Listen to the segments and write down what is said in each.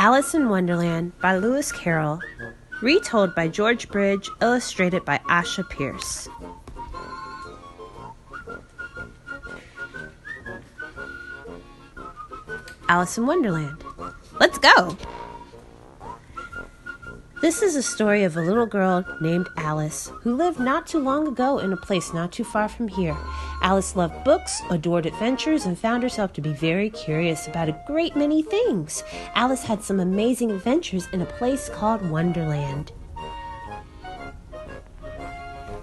Alice in Wonderland by Lewis Carroll. Retold by George Bridge, illustrated by Asha Pierce. Alice in Wonderland. Let's go! This is a story of a little girl named Alice who lived not too long ago in a place not too far from here. Alice loved books, adored adventures, and found herself to be very curious about a great many things. Alice had some amazing adventures in a place called Wonderland.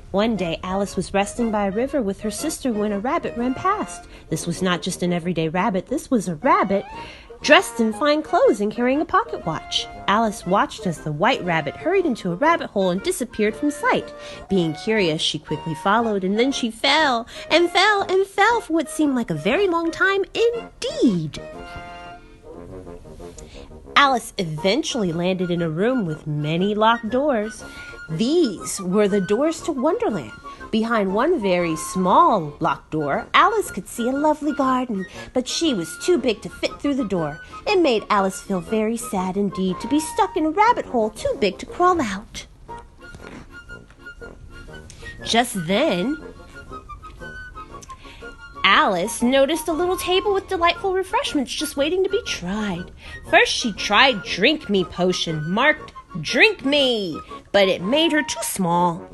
One day, Alice was resting by a river with her sister when a rabbit ran past. This was not just an everyday rabbit. This was a rabbit dressed in fine clothes and carrying a pocket watch. Alice watched as the white rabbit hurried into a rabbit hole and disappeared from sight. Being curious, she quickly followed, and then she fell and fell and fell for what seemed like a very long time indeed. Alice eventually landed in a room with many locked doors. These were the doors to Wonderland. Behind one very small locked door, Alice could see a lovely garden, but she was too big to fit through the door. It made Alice feel very sad indeed to be stuck in a rabbit hole too big to crawl out. Just then, Alice noticed a little table with delightful refreshments just waiting to be tried. First, she tried Drink Me potion marked Drink Me, but it made her too small.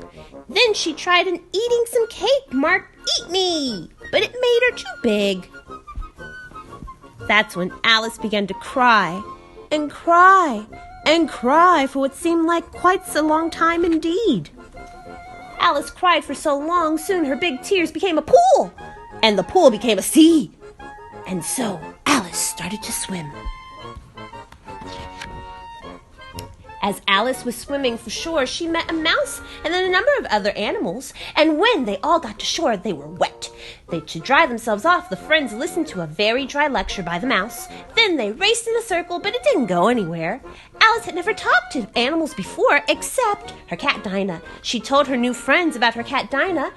Then she tried an Eating Some Cake marked Eat Me, but it made her too big. That's when Alice began to cry and cry and cry for what seemed like quite a long time indeed. Alice cried for so long, soon her big tears became a pool, and the pool became a sea. And so Alice started to swim. As Alice was swimming for shore, she met a mouse and then a number of other animals, and when they all got to shore, they were wet. To dry themselves off, the friends listened to a very dry lecture by the mouse. Then they raced in a circle, but it didn't go anywhere. Alice had never talked to animals before, except her cat Dinah. She told her new friends about her cat Dinah,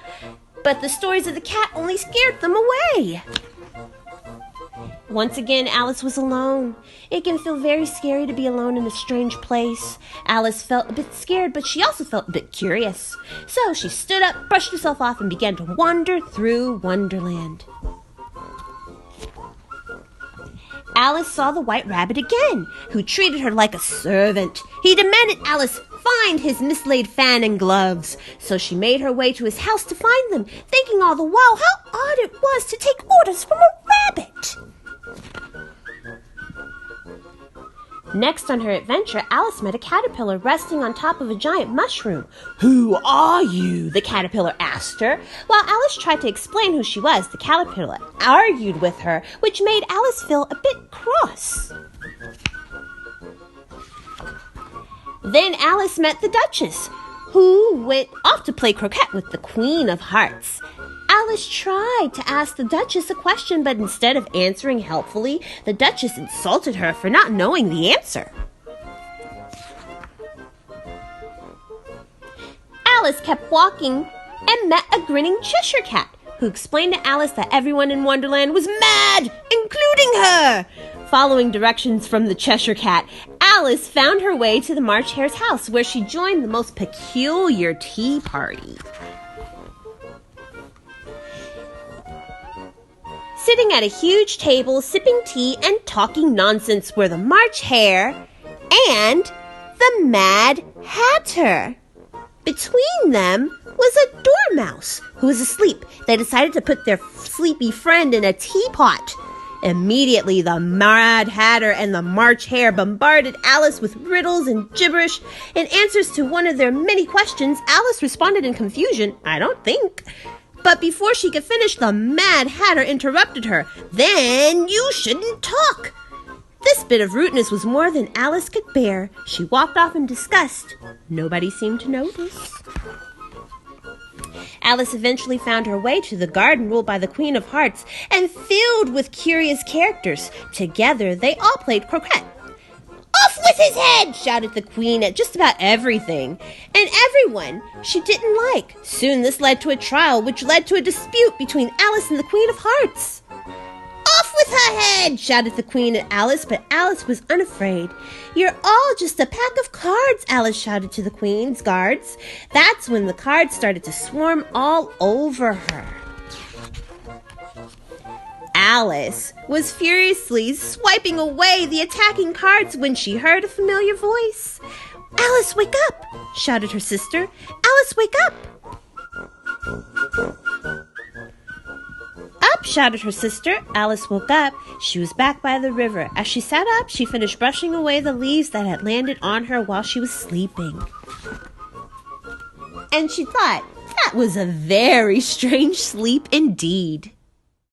but the stories of the cat only scared them away. Once again, Alice was alone. It can feel very scary to be alone in a strange place. Alice felt a bit scared, but she also felt a bit curious. So she stood up, brushed herself off, and began to wander through Wonderland. Alice saw the white rabbit again, who treated her like a servant. He demanded Alice find his mislaid fan and gloves. So she made her way to his house to find them, thinking all the while how odd it was to take orders from a rabbit. Next on her adventure, Alice met a caterpillar resting on top of a giant mushroom. "Who are you?" the caterpillar asked her. While Alice tried to explain who she was, the caterpillar argued with her, which made Alice feel a bit cross. Then Alice met the Duchess, who went off to play croquet with the Queen of Hearts. Alice tried to ask the Duchess a question, but instead of answering helpfully, the Duchess insulted her for not knowing the answer. Alice kept walking and met a grinning Cheshire Cat, who explained to Alice that everyone in Wonderland was mad, including her. Following directions from the Cheshire Cat, Alice found her way to the March Hare's house, where she joined the most peculiar tea party. Sitting at a huge table, sipping tea and talking nonsense were the March Hare and the Mad Hatter. Between them was a dormouse who was asleep. They decided to put their sleepy friend in a teapot. Immediately, the Mad Hatter and the March Hare bombarded Alice with riddles and gibberish. In answers to one of their many questions, Alice responded in confusion, "I don't think." But before she could finish, the Mad Hatter interrupted her. "Then you shouldn't talk." This bit of rudeness was more than Alice could bear. She walked off in disgust. Nobody seemed to notice. Alice eventually found her way to the garden ruled by the Queen of Hearts and filled with curious characters. Together, they all played croquet. "Off with his head!" shouted the Queen at just about everything, and everyone she didn't like. Soon this led to a trial, which led to a dispute between Alice and the Queen of Hearts. "Off with her head!" shouted the Queen at Alice, but Alice was unafraid. "You're all just a pack of cards," Alice shouted to the Queen's guards. That's when the cards started to swarm all over her. Alice was furiously swiping away the attacking cards when she heard a familiar voice. "Alice, wake up!" shouted her sister. "Alice, wake up!" "Up!" shouted her sister. Alice woke up. She was back by the river. As she sat up, she finished brushing away the leaves that had landed on her while she was sleeping. And she thought, that was a very strange sleep indeed.